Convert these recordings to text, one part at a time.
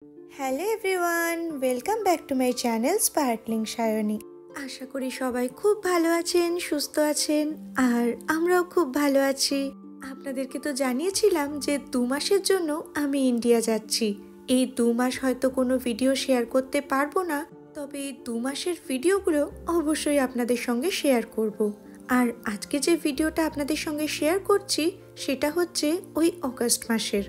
Hello everyone, welcome back to my channel Sparkling Sayani. আশা করি সবাই খুব ভালো আছেন, সুস্থ আছেন, আর আমরাও খুব ভালো আছি। আপনাদেরকে তো জানিয়েছিলাম যে 2 মাসের জন্য আমি ইন্ডিয়া যাচ্ছি। এই 2 মাস হয়তো কোনো ভিডিও শেয়ার করতে পারবো না, তবে এই 2 মাসের ভিডিওগুলো অবশ্যই আপনাদের সঙ্গে শেয়ার করব। আর আজকে যে ভিডিওটা আপনাদের সঙ্গে শেয়ার করছি সেটা হচ্ছে ওই অগাস্ট মাসের।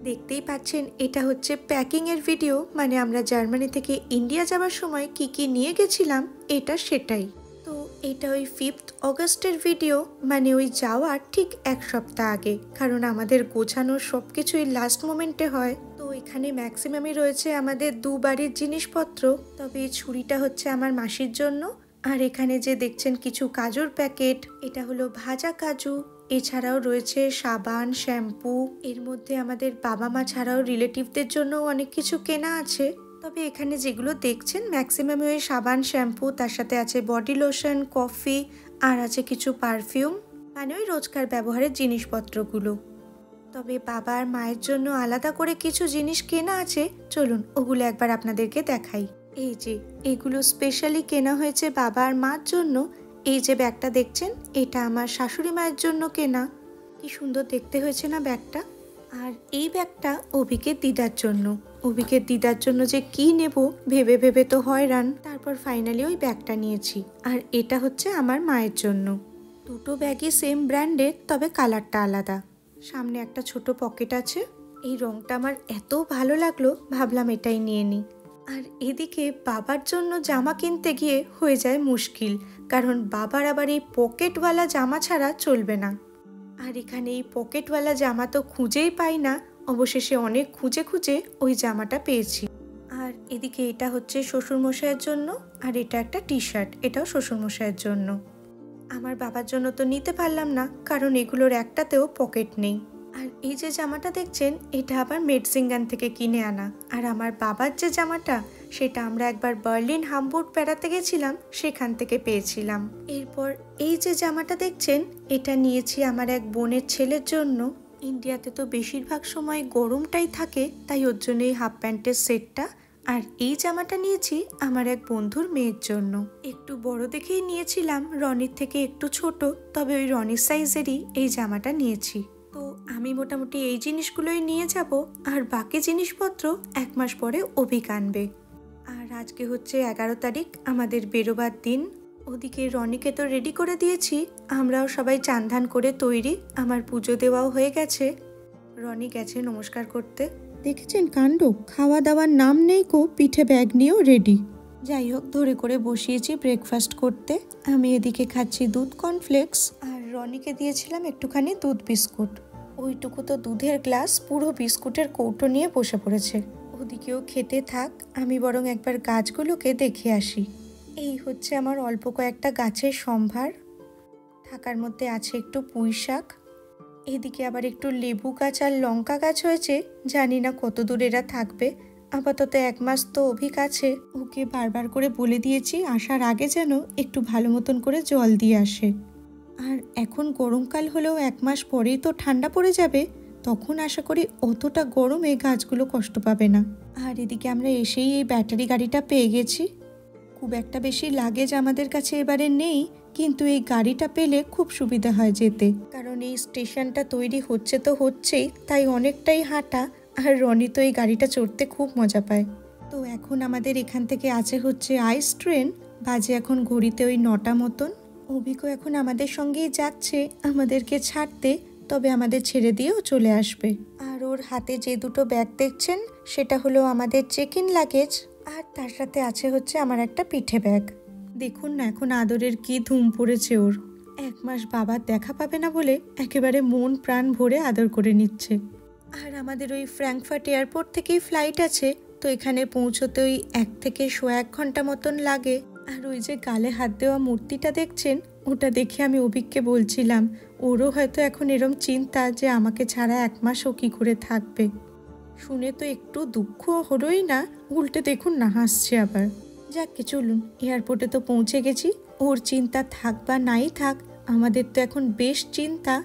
দেখতেই পাচ্ছেন এটা হচ্ছে প্যাকিং এর ভিডিও, মানে আমরা জার্মানি থেকে ইন্ডিয়া যাওয়ার সময় কি কি নিয়ে গেছিলাম এটা সেটাই। তো এটা ওই 5th অগাস্টের ভিডিও, মানে ওই যাওয়ার ঠিক 1 সপ্তাহ আগে, কারণ আমাদের গোছানোর সব কিছুই লাস্ট মোমেন্টে হয়। তো এখানে ম্যাক্সিমামই রয়েছে আমাদের বাড়ির জিনিসপত্র, তবে এই ছুরিটা হচ্ছে আমার মাসির জন্য। আর এখানে যে দেখছেন কিছু কাজুর প্যাকেট, এটা হলো ভাজা কাজু। এছাড়াও রয়েছে সাবান, শ্যাম্পু। এর মধ্যে আমাদের বাবা মা ছাড়াও রিলেটিভদের জন্য অনেক কিছু কেনা আছে। তবে এখানে যেগুলো দেখছেন ম্যাক্সিমাম ওই সাবান, শ্যাম্পু, তার সাথে আছে বডি লোশন, কফি, আর আছে কিছু পারফিউম, মানে ওই রোজকার ব্যবহারের জিনিসপত্রগুলো। তবে বাবা আর মায়ের জন্য আলাদা করে কিছু জিনিস কেনা আছে, চলুন ওগুলো একবার আপনাদেরকে দেখাই। এই যে এগুলো স্পেশালি কেনা হয়েছে বাবা আর মার জন্য। এই যে ব্যাগটা দেখছেন, এটা আমার শাশুড়ি মায়ের জন্য কেনা। কি সুন্দর দেখতে হয়েছে না ব্যাগটা। আর এই ব্যাগটা অভিকের দিদার জন্য। অভিকের দিদার জন্য যে কি নেব ভেবে ভেবে তো হয়রান, তারপর ফাইনালি ওই ব্যাগটা নিয়েছি। আর এটা হচ্ছে আমার মায়ের জন্য। দুটো ব্যাগই সেম ব্র্যান্ডের, তবে কালারটা আলাদা। সামনে একটা ছোট পকেট আছে। এই রংটা আমার এত ভালো লাগলো, ভাবলাম এটাই নিয়ে নিই। আর এদিকে বাবার জন্য জামা কিনতে গিয়ে হয়ে যায় মুশকিল, কারণ বাবার আবার এই পকেটওয়ালা জামা ছাড়া চলবে না। আর এখানে এই পকেটওয়ালা জামা তো খুঁজেই পাই না, অবশেষে অনেক খুঁজে খুঁজে ওই জামাটা পেয়েছি। আর এদিকে এটা হচ্ছে শ্বশুরমশাইয়ের জন্য, আর এটা একটা টি শার্ট, এটাও শ্বশুরমশাইয়ের জন্য। আমার বাবার জন্য তো নিতে পারলাম না, কারণ এগুলোর একটাতেও পকেট নেই। আর এই যে জামাটা দেখছেন, এটা আবার মেডসিঙ্গান থেকে কিনে আনা। আর আমার বাবার যে জামাটা, সেটা আমরা একবার বার্লিন হামবুর্গ বেড়াতে গেছিলাম, সেখান থেকে পেয়েছিলাম। এরপর এই যে জামাটা দেখছেন, এটা নিয়েছি আমার এক বোনের ছেলের জন্য। ইন্ডিয়াতে তো বেশিরভাগ সময় গরমটাই থাকে, তাই ওর জন্য এই হাফ প্যান্টের সেটটা। আর এই জামাটা নিয়েছি আমার এক বন্ধুর মেয়ের জন্য। একটু বড় দেখেই নিয়েছিলাম, রনির থেকে একটু ছোট, তবে ওই রনির সাইজেরই এই জামাটা নিয়েছি। তো আমি মোটামুটি এই জিনিসগুলোই নিয়ে যাব, আর বাকি জিনিসপত্র 1 মাস পরে অভিক আনবে। আর আজকে হচ্ছে 11 তারিখ, আমাদের বেরোবার দিন। ওদিকে রনিকে তো রেডি করে দিয়েছি, আমরাও সবাই চান করে তৈরি। আমার পুজো দেওয়াও হয়ে গেছে। রনি গেছে নমস্কার করতে। দেখেছেন কাণ্ড, খাওয়া দাওয়ার নাম নেই কো, পিঠে ব্যাগ নিয়েও রেডি। যাই হোক, ধরে করে বসিয়েছি ব্রেকফাস্ট করতে। আমি এদিকে খাচ্ছি দুধ কর্নফ্লেক্স, আর রনিকে দিয়েছিলাম একটুখানি দুধ বিস্কুট। ওইটুকু তো দুধের গ্লাস পুরো বিস্কুটের কৌটো নিয়ে বসে পড়েছে। ওদিকেও খেতে থাক, আমি বরং একবার গাছগুলোকে দেখে আসি। এই হচ্ছে আমার অল্প কয়েকটা গাছের সম্ভার। থাকার মধ্যে আছে একটু পুঁই শাক, এদিকে আবার একটু লেবু গাছ আর লঙ্কা গাছ হয়েছে। জানি না কত দূর এরা থাকবে। আপাতত 1 মাস তো অভিক আছে, ওকে বারবার করে বলে দিয়েছি আসার আগে যেন একটু ভালো মতন করে জল দিয়ে আসে। আর এখন গরমকাল হলেও 1 মাস পরেই তো ঠান্ডা পড়ে যাবে, তখন আশা করি অতটা গরমে গাছগুলো কষ্ট পাবে না। আর এদিকে আমরা এসেই এই ব্যাটারি গাড়িটা পেয়ে গেছি। খুব একটা বেশি লাগেজ আমাদের কাছে এবারে নেই, কিন্তু এই গাড়িটা পেলে খুব সুবিধা হয় যেতে, কারণ এই স্টেশনটা তৈরি হচ্ছে তো হচ্ছেই, তাই অনেকটাই হাঁটা। আর রনি তো এই গাড়িটা চড়তে খুব মজা পায়। তো এখন আমাদের এখান থেকে আছে হচ্ছে আইস ট্রেন, বাজে এখন ঘড়িতে ওই 9টা মতন। অভিকও এখন আমাদের সঙ্গেই যাচ্ছে আমাদেরকে ছাড়তে, তবে আমাদের ছেড়ে দিয়েও চলে আসবে। আর ওর হাতে যে দুটো ব্যাগ দেখছেন, সেটা হলো আমাদের চেক ইন লাগেজ, আর তার সাথে আছে হচ্ছে আমার একটা পিঠে ব্যাগ। দেখুন না এখন আদরের কি ধুম পড়েছে ওর। 1 মাস বাবার দেখা পাবে না বলে একেবারে মন প্রাণ ভরে আদর করে নিচ্ছে। আর আমাদের ওই ফ্র্যাঙ্কফার্ট এয়ারপোর্ট থেকেই ফ্লাইট আছে, তো এখানে পৌঁছতে ওই 1 থেকে 1.5 ঘন্টা মতন লাগে। আর ওই যে গালে হাত দেওয়া মূর্তিটা দেখছেন, ওটা দেখে আমি অভিককে বলছিলাম ওরও হয়তো এখন এরম চিন্তা যে আমাকে ছাড়া 1 মাস ও কী করে থাকবে। শুনে তো একটু দুঃখ হলোই না, উল্টে দেখুন না হাসছে আবার। যাক কি, চলুন এয়ারপোর্টে তো পৌঁছে গেছি, ওর চিন্তা থাক বা নাই থাক, আমাদের তো এখন বেশ চিন্তা।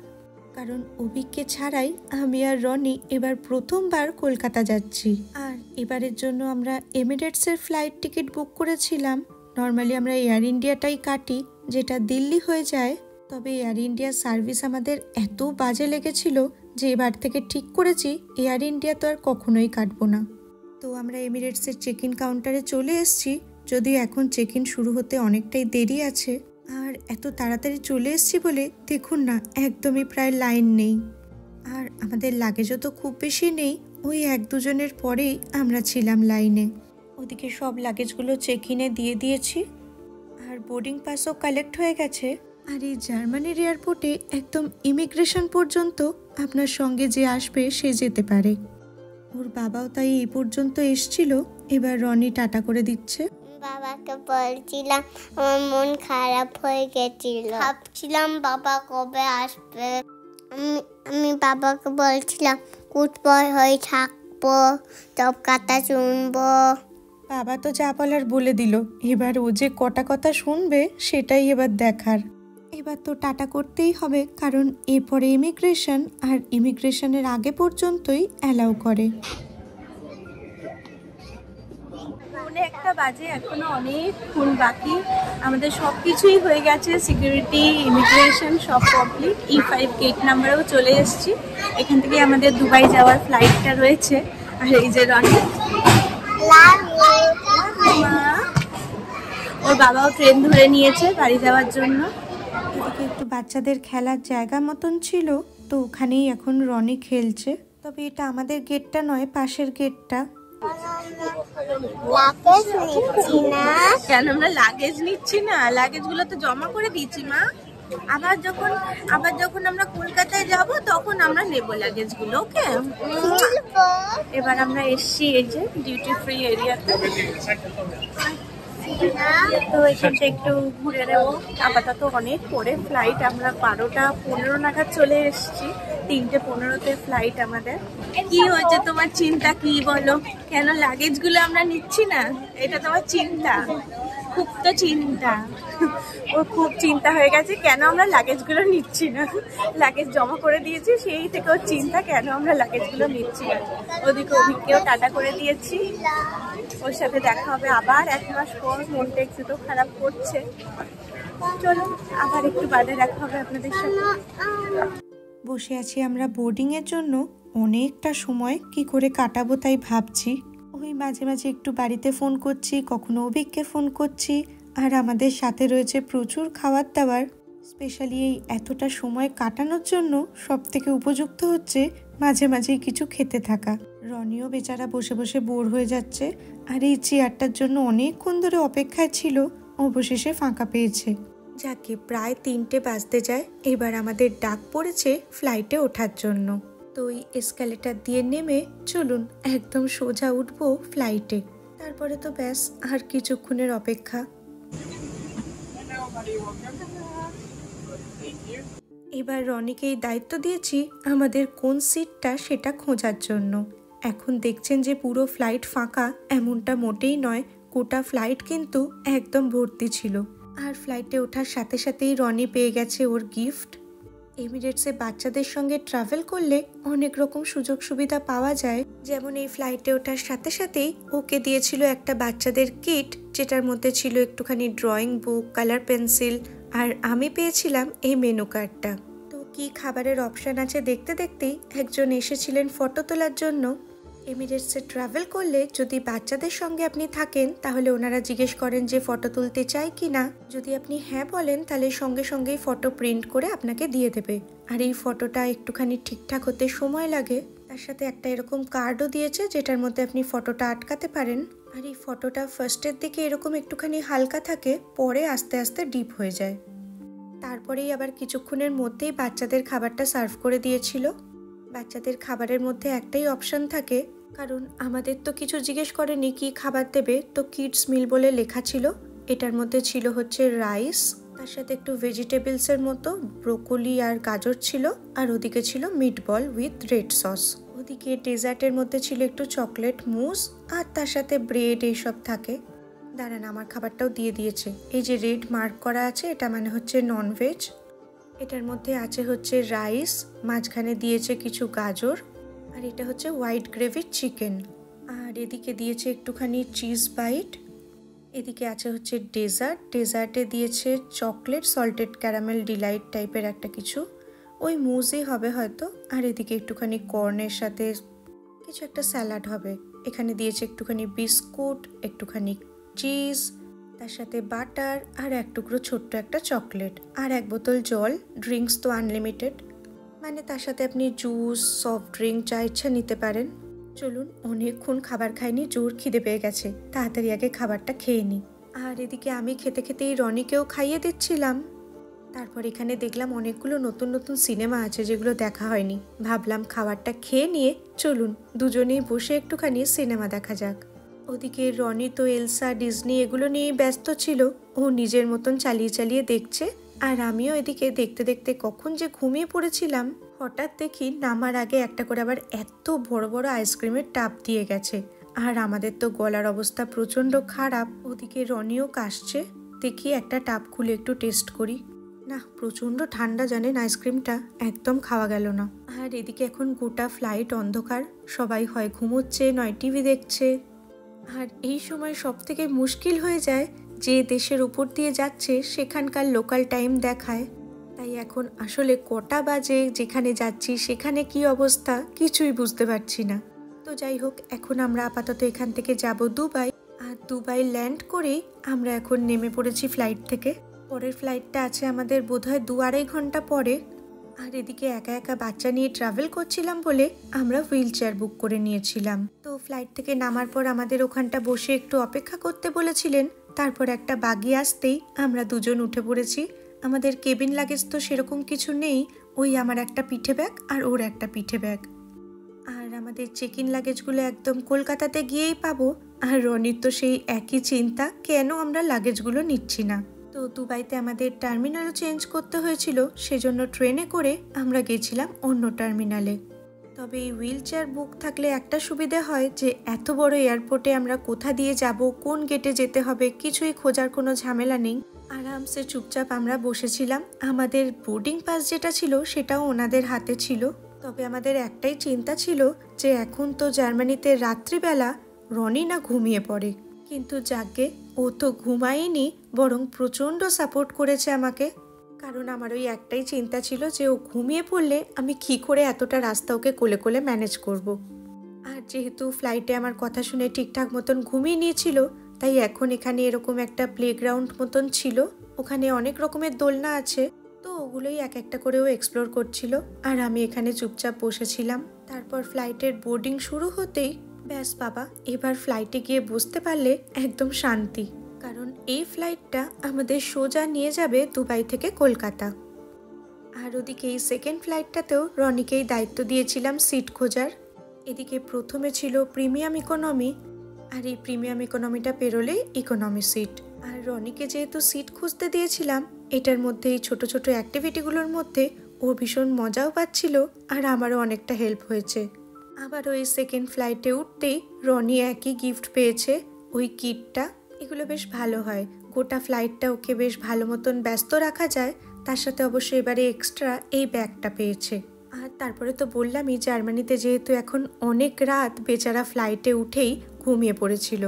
কারণ অভিককে ছাড়াই আমি আর রনি এবার প্রথমবার কলকাতা যাচ্ছি। আর এবারের জন্য আমরা এমিরেটসের ফ্লাইট টিকিট বুক করেছিলাম। নর্মালি আমরা এয়ার ইন্ডিয়াটাই কাটি, যেটা দিল্লি হয়ে যায়। তবে এয়ার ইন্ডিয়ার সার্ভিস আমাদের এত বাজে লেগেছিল যে এবার থেকে ঠিক করেছি এয়ার ইন্ডিয়া তো আর কখনোই কাটবো না। তো আমরা এমিরেটসের চেক ইন কাউন্টারে চলে এসেছি, যদিও এখন চেক ইন শুরু হতে অনেকটাই দেরি আছে। আর এত তাড়াতাড়ি চলে এসেছি বলে দেখুন না, একদমই প্রায় লাইন নেই। আর আমাদের লাগেজও তো খুব বেশি নেই, ওই 1-2 জনের পরেই আমরা ছিলাম লাইনে। ওদিকে সব লাগেজগুলো চেক ইনে দিয়ে দিয়েছি, আর বোর্ডিং পাসও কালেক্ট হয়ে গেছে। আর এই জার্মানির এয়ারপোর্টে একদম ইমিগ্রেশন পর্যন্ত আপনার সঙ্গে যে আসবে সে যেতে পারে। ওর বাবাও তাই এই পর্যন্ত এসছিল। এবার রনি টাটা করে দিচ্ছে। বাবাকে বলছিলাম, আমার মন খারাপ হয়ে গেছিল, ভাবছিলাম বাবা কবে আসবে। আমি বাবাকে বলছিলাম গুড বয় হয়ে থাকবো, সব কথা শুনবো। বাবা তো যা বলার বলে দিল, এবার ও যে কটা কথা শুনবে সেটাই এবার দেখার। এবার তো টাটা করতেই হবে, কারণ এরপরে ইমিগ্রেশন, আর ইমিগ্রেশনের আগে পর্যন্তই অ্যালাউ করে। 1:00 বাজে, এখনো অনেকক্ষণ বাকি। আমাদের সব কিছুই হয়ে গেছে, সিকিউরিটি, ইমিগ্রেশন সব কমপ্লিট। E5 গেট নাম্বারেও চলে এসেছি। এখান থেকে আমাদের দুবাই যাওয়ার ফ্লাইটটা রয়েছে। আর এই যে রনি, ওর বাবাও ট্রেন ধরে নিয়েছে বাড়ি যাওয়ার জন্য। এদিকে একটু বাচ্চাদের খেলার জায়গা মতন ছিল, তো ওখানেই এখন রনি খেলছে। তবে এটা আমাদের গেটটা নয়, পাশের গেটটা। কেন আমরা লাগেজ নিচ্ছি না? লাগেজগুলো তো জমা করে দিয়েছি মা। আবার যখন আমরা কলকাতায় যাব তখন আমরা নেব লাগেজগুলো। ওকে, এবার আমরা এসছি এই যে ডিউটি ফ্রি এরিয়াতে। তো এখানটা একটু ঘুরে নেবো। আপাতত অনেক পরে ফ্লাইট, আমরা 12:15 নাগাদ চলে এসেছি। 3:15-তে ফ্লাইট আমাদের। কি হয়েছে তোমার চিন্তা, কি বলো? কেন লাগেজগুলো আমরা নিচ্ছি না? এটা তোমার চিন্তা, খুব তো চিন্তা। ওর খুব চিন্তা হয়ে গেছে কেন আমরা লাগেজগুলো নিচ্ছি না। লাগেজ জমা করে দিয়েছি, সেই থেকে ওর চিন্তা কেন আমরা লাগেজগুলো নিচ্ছি না। ওদিকে অভিকেও টাটা করে দিয়েছি, ওর সাথে দেখা হবে আবার 1 মাস পর। মনটা একটু তো খারাপ করছে। চলো আবার একটু বাদে দেখা হবে আপনাদের সাথে। বসে আছি আমরা বোর্ডিংয়ের জন্য। অনেকটা সময় কি করে কাটাবো তাই ভাবছি। ওই মাঝে মাঝে একটু বাড়িতে ফোন করছি, কখনো অভিককে ফোন করছি। আর আমাদের সাথে রয়েছে প্রচুর খাবার দাবার। স্পেশালি এই এতটা সময় কাটানোর জন্য সব থেকে উপযুক্ত হচ্ছে মাঝে মাঝেই কিছু খেতে থাকা। রনিও বেচারা বসে বসে বোর হয়ে যাচ্ছে, আর এই চেয়ারটার জন্য অনেকক্ষণ ধরে অপেক্ষায় ছিল, অবশেষে ফাঁকা পেয়েছে। যাকে প্রায় 3টে বাজতে যায়। এবার আমাদের ডাক পড়েছে ফ্লাইটে ওঠার জন্য। তো ওই এসকালেটার দিয়ে নেমে চলুন একদম সোজা উঠবো ফ্লাইটে। তারপরে তো ব্যাস আর কিছুক্ষণের অপেক্ষা। এবার রনিকে এই দায়িত্ব দিয়েছি আমাদের কোন সিটটা সেটা খোঁজার জন্য। এখন দেখছেন যে পুরো ফ্লাইট ফাঁকা, এমনটা মোটেই নয়। গোটা ফ্লাইট কিন্তু একদম ভর্তি ছিল। আর ফ্লাইটে ওঠার সাথে সাথেই রনি পেয়ে গেছে ওর গিফট। এমিরেটসে বাচ্চাদের সঙ্গে ট্রাভেল করলে অনেক রকম সুযোগ সুবিধা পাওয়া যায়। যেমন এই ফ্লাইটে ওঠার সাথে সাথেই ওকে দিয়েছিল একটা বাচ্চাদের কিট, যেটার মধ্যে ছিল একটুখানি ড্রয়িং বুক, কালার পেন্সিল, আর আমি পেয়েছিলাম এই মেনু কার্ডটা। তো কি খাবারের অপশান আছে দেখতে দেখতেই একজন এসেছিলেন ফটো তোলার জন্য। এমিরেটসে ট্রাভেল করলে যদি বাচ্চাদের সঙ্গে আপনি থাকেন তাহলে ওনারা জিজ্ঞেস করেন যে ফটো তুলতে চাই কি না। যদি আপনি হ্যাঁ বলেন তাহলে সঙ্গে সঙ্গেই ফটো প্রিন্ট করে আপনাকে দিয়ে দেবে। আর এই ফটোটা একটুখানি ঠিকঠাক হতে সময় লাগে। তার সাথে একটা এরকম কার্ডও দিয়েছে যেটার মধ্যে আপনি ফটোটা আটকাতে পারেন। আর এই ফটোটা ফার্স্টের দিকে এরকম একটুখানি হালকা থাকে, পরে আস্তে আস্তে ডিপ হয়ে যায়। তারপরেই আবার কিছুক্ষণের মধ্যেই বাচ্চাদের খাবারটা সার্ভ করে দিয়েছিল। বাচ্চাদের খাবারের মধ্যে একটাই অপশন থাকে, কারণ আমাদের তো কিছু জিজ্ঞেস করেনি কি খাবার দেবে, তো কিডস মিল বলে লেখা ছিল। এটার মধ্যে ছিল হচ্ছে রাইস, তার সাথে একটু ভেজিটেবলসের মতো ব্রোকলি আর গাজর ছিল, আর ওদিকে ছিল মিটবল উইথ রেড সস। ওদিকে ডেজার্টের মধ্যে ছিল একটু চকলেট মুস, আর তার সাথে ব্রেড এইসব থাকে। দাঁড়ান, আমার খাবারটাও দিয়ে দিয়েছে। এই যে রেড মার্ক করা আছে এটা মানে হচ্ছে ননভেজ। এটার মধ্যে আছে হচ্ছে রাইস, মাঝখানে দিয়েছে কিছু গাজর, আর এটা হচ্ছে হোয়াইট গ্রেভির চিকেন। আর এদিকে দিয়েছে একটুখানি চিজ বাইট। এদিকে আছে হচ্ছে ডেজার্টে দিয়েছে চকলেট সল্টেড ক্যারামেল ডিলাইট টাইপের একটা কিছু, ওই মুজই হবে হয়তো। আর এদিকে একটুখানি কর্নের সাথে কিছু একটা স্যালাড হবে। এখানে দিয়েছে একটুখানি বিস্কুট, একটুখানি চিজ, তার সাথে বাটার, আর এক টুকরো ছোট্ট একটা চকলেট, আর এক বোতল জল। ড্রিঙ্কস তো আনলিমিটেড, মানে তার সাথে আপনি জুস, সফট ড্রিঙ্ক যা ইচ্ছা নিতে পারেন। চলুন, অনেকক্ষণ খাবার খাইনি, জোর খিদে পেয়ে গেছে, তাড়াতাড়ি আগে খাবারটা খেয়ে নিই। আর এদিকে আমি খেতে খেতেই রনিকেও খাইয়ে দিচ্ছিলাম। তারপর এখানে দেখলাম অনেকগুলো নতুন নতুন সিনেমা আছে যেগুলো দেখা হয়নি। ভাবলাম খাবারটা খেয়ে নিয়ে চলুন দুজনেই বসে একটুখানি সিনেমা দেখা যাক। ওদিকে রনি তো এলসা, ডিজনি এগুলো নিয়েই ব্যস্ত ছিল, ও নিজের মতন চালিয়ে চালিয়ে দেখছে। আর আমিও এদিকে দেখতে দেখতে কখন যে ঘুমিয়ে পড়েছিলাম। হঠাৎ দেখি নামার আগে একটা করে আবার এত বড় বড় আইসক্রিমের টাব দিয়ে গেছে। আর আমাদের তো গলার অবস্থা প্রচণ্ড খারাপ। ওদিকে রনিও কাশছে, দেখি একটা টাব খুলে একটু টেস্ট করি। না, প্রচণ্ড ঠান্ডা জানেন, আইসক্রিমটা একদম খাওয়া গেল না। আর এদিকে এখন গোটা ফ্লাইট অন্ধকার, সবাই হয় ঘুমোচ্ছে নয় টিভি দেখছে। আর এই সময় সব থেকে মুশকিল হয়ে যায়, যে দেশের উপর দিয়ে যাচ্ছে সেখানকার লোকাল টাইম দেখায়। তাই এখন আসলে কটা বাজে, যেখানে যাচ্ছি সেখানে কি অবস্থা কিছুই বুঝতে পারছি না। তো যাই হোক, এখন আমরা আপাতত এখান থেকে যাব দুবাই। আর দুবাই ল্যান্ড করেই আমরা এখন নেমে পড়েছি ফ্লাইট থেকে। পরের ফ্লাইটটা আছে আমাদের বোধহয় 2-2.5 ঘন্টা পরে। আর এদিকে একা একা বাচ্চা নিয়ে ট্রাভেল করছিলাম বলে আমরা হুইল চেয়ার বুক করে নিয়েছিলাম। তো ফ্লাইট থেকে নামার পর আমাদের ওখানটা বসে একটু অপেক্ষা করতে বলেছিলেন। তারপর একটা বাগি আসতেই আমরা দুজন উঠে পড়েছি। আমাদের কেবিন লাগেজ তো সেরকম কিছু নেই, ওই আমার একটা পিঠে ব্যাগ আর ওর একটা পিঠে ব্যাগ। আর আমাদের চেক ইন লাগেজগুলো একদম কলকাতাতে গিয়েই পাবো। আর রনির তো সেই একই চিন্তা, কেন আমরা লাগেজগুলো নিচ্ছি না। তো দুবাইতে আমাদের টার্মিনালও চেঞ্জ করতে হয়েছিল, সেজন্য ট্রেনে করে আমরা গেছিলাম অন্য টার্মিনালে। তবে এই হুইল চেয়ার বুক থাকলে একটা সুবিধা হয় যে এত বড় এয়ারপোর্টে আমরা কোথা দিয়ে যাব, কোন গেটে যেতে হবে, কিছুই খোঁজার কোনো ঝামেলা নেই। আরামসে চুপচাপ আমরা বসেছিলাম। আমাদের বোর্ডিং পাস যেটা ছিল সেটাও ওনাদের হাতে ছিল। তবে আমাদের একটাই চিন্তা ছিল যে এখন তো জার্মানিতে রাত্রিবেলা, রনি না ঘুমিয়ে পড়ে। কিন্তু যাকে, ও তো ঘুমায়নি, বরং প্রচণ্ড সাপোর্ট করেছে আমাকে। কারণ আমার ওই একটাই চিন্তা ছিল যে ও ঘুমিয়ে পড়লে আমি কী করে এতটা রাস্তা ওকে কোলে কোলে ম্যানেজ করব। আর যেহেতু ফ্লাইটে আমার কথা শুনে ঠিকঠাক মতন ঘুমিয়ে নিয়েছিল, তাই এখন এখানে এরকম একটা প্লেগ্রাউন্ড মতন ছিল, ওখানে অনেক রকমের দোলনা আছে। তো ওগুলোই এক একটা করেও এক্সপ্লোর করছিল, আর আমি এখানে চুপচাপ বসেছিলাম। তারপর ফ্লাইটের বোর্ডিং শুরু হতেই ব্যাস বাবা, এবার ফ্লাইটে গিয়ে বসতে পারলে একদম শান্তি। কারণ এই ফ্লাইটটা আমাদের সোজা নিয়ে যাবে দুবাই থেকে কলকাতা। আর ওদিকে এই সেকেন্ড ফ্লাইটটাতেও রনিকেই দায়িত্ব দিয়েছিলাম সিট খোঁজার। এদিকে প্রথমে ছিল প্রিমিয়াম ইকোনমি, আর এই প্রিমিয়াম ইকোনমিটা পেরোলেই ইকোনমি সিট। আর রনিকে যেহেতু সিট খুঁজতে দিয়েছিলাম, এটার মধ্যে এই ছোট ছোট অ্যাক্টিভিটিগুলোর মধ্যে ও ভীষণ মজাও পাচ্ছিল, আর আমারও অনেকটা হেল্প হয়েছে। আবার ওই সেকেন্ড ফ্লাইটে উঠতেই রনি একই গিফট পেয়েছে, ওই কিটটা। এগুলো বেশ ভালো হয়, গোটা ফ্লাইটটা ওকে বেশ ভালো মতন ব্যস্ত রাখা যায়। তার সাথে অবশ্যই এবারে এক্সট্রা এই ব্যাগটা পেয়েছে। আর তারপরে তো বললামই, জার্মানিতে যেহেতু এখন অনেক রাত, বেচারা ফ্লাইটে উঠেই ঘুমিয়ে পড়েছিল।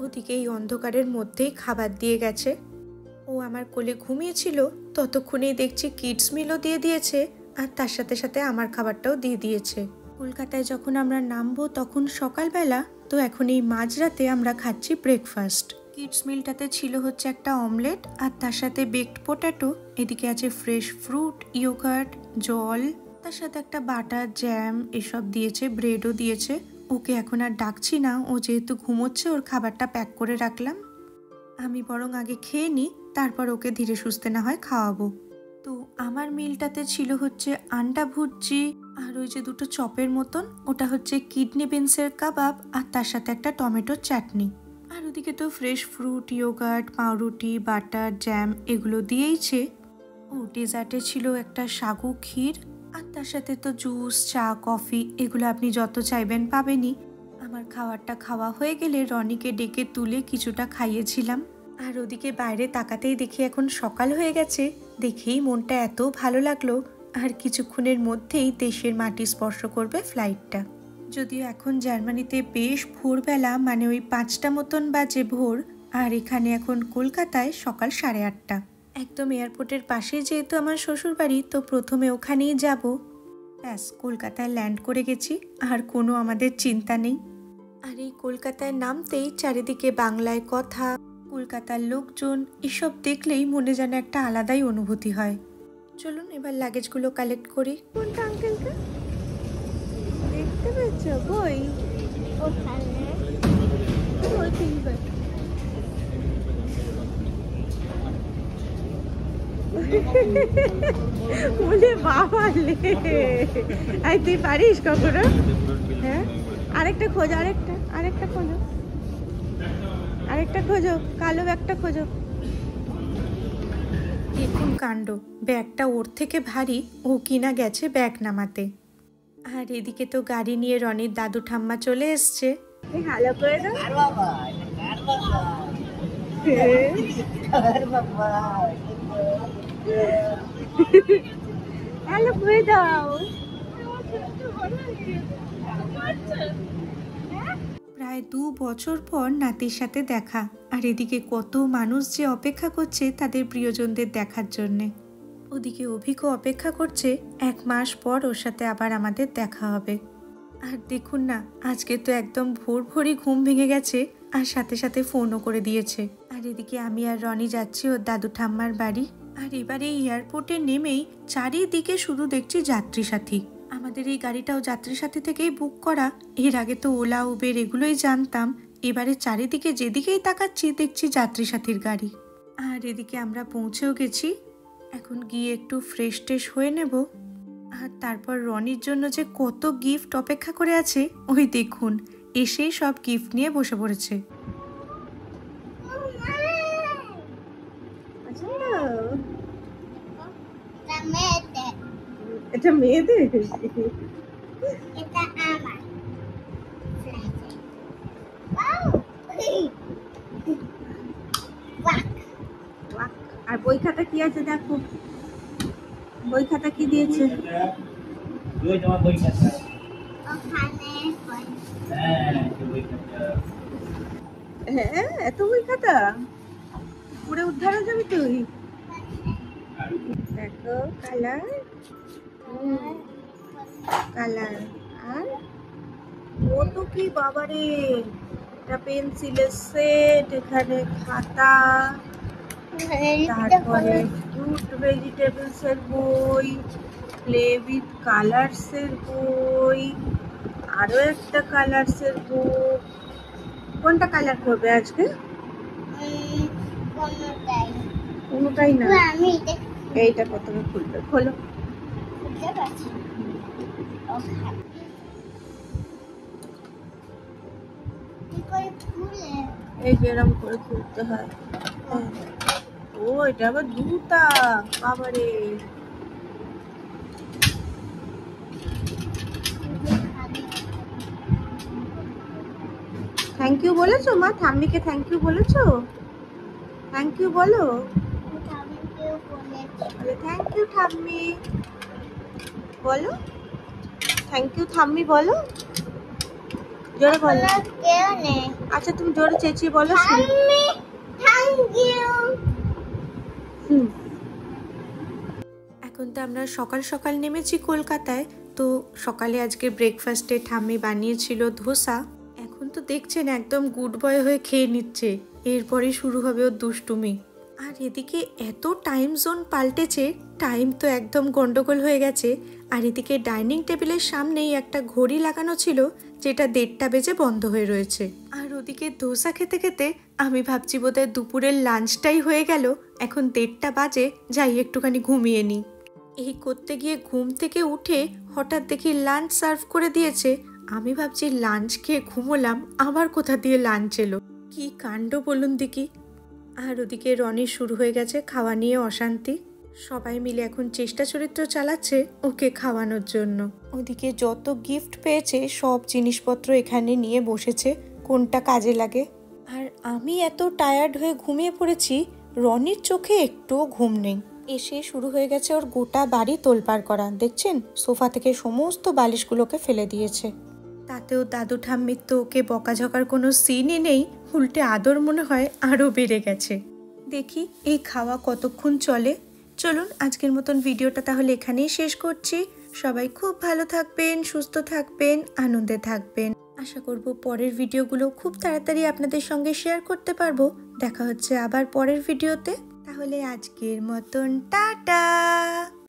ওদিকে এই অন্ধকারের মধ্যেই খাবার দিয়ে গেছে। ও আমার কোলে ঘুমিয়েছিল, ততক্ষণেই দেখছি কিডস মিলও দিয়ে দিয়েছে, আর তার সাথে সাথে আমার খাবারটাও দিয়ে দিয়েছে। কলকাতায় যখন আমরা নামবো তখন সকালবেলা, তো এখন এই মাঝরাতে আমরা খাচ্ছি ব্রেকফাস্ট। কিডস মিলটাতে ছিল হচ্ছে একটা অমলেট, আর তার সাথে বেকড পোট্যাটো, এদিকে আছে ফ্রেশ ফ্রুট, ইয়োগার্ট, জল, তার সাথে একটা বাটার, জ্যাম এসব দিয়েছে, ব্রেডও দিয়েছে। ওকে এখন আর ডাকছি না, ও যেহেতু ঘুমোচ্ছে ওর খাবারটা প্যাক করে রাখলাম। আমি বরং আগে খেয়ে নিই, তারপর ওকে ধীরে সুস্থে না হয় খাওয়াবো। তো আমার মিলটাতে ছিল হচ্ছে আন্ডা ভুর্জি, আর ওই যে দুটো চপের মতন, ওটা হচ্ছে কিডনি বিনসের কাবাব, আর তার সাথে একটা টমেটোর চাটনি। আর ওদিকে তো ফ্রেশ ফ্রুট, ইয়োগার্ট, পাউরুটি, বাটার, জ্যাম এগুলো দিয়েইছে। ও ডেজার্টে ছিল একটা সাগু ক্ষীর, আর তার সাথে তো জুস, চা, কফি এগুলো আপনি যত চাইবেন পাবেনই। আমার খাবারটা খাওয়া হয়ে গেলে রনিকে ডেকে তুলে কিছুটা খাইয়েছিলাম। আর ওদিকে বাইরে তাকাতেই দেখি এখন সকাল হয়ে গেছে। দেখেই মনটা এত ভালো লাগলো। আর কিছুক্ষণের মধ্যেই দেশের মাটি স্পর্শ করবে ফ্লাইটটা। যদিও এখন জার্মানিতে বেশ ভোরবেলা, মানে ওই 5টা মতন বাজে ভোর। আর এখানে এখন কলকাতায় সকাল 8:30। একদম এয়ারপোর্টের পাশে যেহেতু আমার শ্বশুর বাড়ি, তো প্রথমে ওখানেই যাব। ব্যাস কলকাতায় ল্যান্ড করে গেছি, আর কোনো আমাদের চিন্তা নেই। আর এই কলকাতায় নামতেই চারিদিকে বাংলায় কথা, কলকাতার লোকজন, এসব দেখলেই মনে যেন একটা আলাদাই অনুভূতি হয়। চলুন এবার লাগেজগুলো কালেক্ট করি। কোনটা আঙ্কেলকে দেখতে পেয়েছ? বই ওখানে ওই তিনবার বলে বাবা লে, আই তুই পারিস কখনো? হ্যাঁ, আরেকটা খোঁজো, আরেকটা খোঁজো, আরেকটা খোঁজো, কালো ব্যাগটা খোঁজো। দেখুন কাণ্ড, ব্যাগটা ওর থেকে ভারী, ও কিনা গেছে ব্যাগ নামাতে। আর এদিকে তো গাড়ি নিয়ে রনির দাদু ঠাম্মা চলে এসছে। ভালো করে দাও। ভালো করে দাও। প্রায় 2 বছর পর নাতির সাথে দেখা। আর এদিকে কত মানুষ যে অপেক্ষা করছে তাদের প্রিয়জনদের দেখার জন্যে। ওদিকে অভিকও অপেক্ষা করছে 1 মাস পর ওর সাথে আবার আমাদের দেখা হবে। আর দেখুন না, আজকে তো একদম ভোরই ঘুম ভেঙে গেছে, আর সাথে সাথে ফোনও করে দিয়েছে। আর এদিকে আমি আর রনি যাচ্ছি ওর দাদু ঠাম্মার বাড়ি। আর এবারে এয়ারপোর্টে নেমেই চারিদিকে শুধু দেখছি যাত্রী সাথী। আমাদের এই গাড়িটাও যাত্রী সাথী থেকেই বুক করা। এর আগে তো ওলা উবের এগুলোই জানতাম, এবারে চারিদিকে যেদিকেই তাকাচ্ছি দেখছি যাত্রী সাথীর গাড়ি। আর এদিকে আমরা পৌঁছেও গেছি। এখন গিয়ে একটু ফ্রেশ ট্রেশ হয়ে নেব। আর তারপর রনির জন্য যে কত গিফট অপেক্ষা করে আছে, ওই দেখুন এসেই সব গিফট নিয়ে বসে পড়েছে। এটা মেয়েদের, এটা আমার। আর বই খাতা কি আছে দেখো, বই খাতা কি দিয়েছে? হ্যাঁ, এত বই খাতা পুরো উদ্ধার হয়ে যাবি তুই। দেখো কালার, কালার। আর ও তো কি বাবারে, এটা পেন্সিলের সেট, এখানে খাতা, তারপরে ফ্রুট ভেজিটেবলস এর বই, প্লে উইথ কালার্স এর বই, আরো একটা কালার্স এর বুক। কোনটা কালার করবে আজকে? কোনটাই না, এইটা প্রথমে খুলবে। খোলো। এই যে এরকম করে খুলতে হয়। ও এটা আবার জুতা, বাবারে। থ্যাংক ইউ বলেছো মা? ঠাম্মিকে থ্যাংক ইউ বলেছো? থ্যাংক ইউ বলো। থ্যাংক ইউ ঠাম্মি বলো, থ্যাংক ইউ ঠাম্মি বলো, জোরে বলো। আচ্ছা তুমি জোরে চেঁচিয়ে বলো। এখন তো আমরা সকাল সকাল নেমেছি কলকাতায়। তো সকালে আজকে ব্রেকফাস্টে ঠাম্মি বানিয়েছিল ধোসা। এখন তো দেখছেন একদম গুড বয় হয়ে খেয়ে নিচ্ছে। এরপরে শুরু হবে ওর দুষ্টুমি। আর এদিকে এত টাইম জোন পাল্টেছে, টাইম তো একদম গন্ডগোল হয়ে গেছে। আর এদিকে ডাইনিং টেবিলের সামনেই একটা ঘড়ি লাগানো ছিল, যেটা 1:30 বেজে বন্ধ হয়ে রয়েছে। আর ওদিকে ধোসা খেতে খেতে আমি ভাবছি বোধহয় দুপুরের লাঞ্চটাই হয়ে গেল। এখন 1:30 বাজে, যাই একটুখানি ঘুমিয়ে নিই। এই করতে গিয়ে ঘুম থেকে উঠে হঠাৎ দেখি লাঞ্চ সার্ভ করে দিয়েছে। আমি ভাবছি লাঞ্চ খেয়ে ঘুমোলাম, আবার কোথা দিয়ে লাঞ্চ এলো, কি কাণ্ড বলুন দেখি। আর ওদিকে রনির শুরু হয়ে গেছে খাওয়া নিয়ে অশান্তি। সবাই মিলে এখন চেষ্টা চরিত্র চালাচ্ছে ওকে খাওয়ানোর জন্য। ওদিকে যত গিফট পেয়েছে সব জিনিসপত্র এখানে নিয়ে বসেছে, কোনটা কাজে লাগে। আর আমি এত টায়ার্ড হয়ে ঘুমিয়ে পড়েছি, রনির চোখে একটুও ঘুম নেই। এসে শুরু হয়ে গেছে ওর গোটা বাড়ি তোলপাড় করা। দেখছেন, সোফা থেকে সমস্ত বালিশগুলোকে ফেলে দিয়েছে। তাতেও দাদু ঠাম্মির তো ওকে বকাঝকার কোনো সিনই নেই, উল্টে আদর মনে হয় আরও বেড়ে গেছে। দেখি এই খাওয়া কতক্ষণ চলে। চলুন আজকের মতন ভিডিওটা তাহলে এখানেই শেষ করছি। সবাই খুব ভালো থাকবেন, সুস্থ থাকবেন, আনন্দে থাকবেন। আশা করব পরের ভিডিওগুলো খুব তাড়াতাড়ি আপনাদের সঙ্গে শেয়ার করতে পারবো। দেখা হচ্ছে আবার পরের ভিডিওতে। তাহলে আজকের মতন টাটা।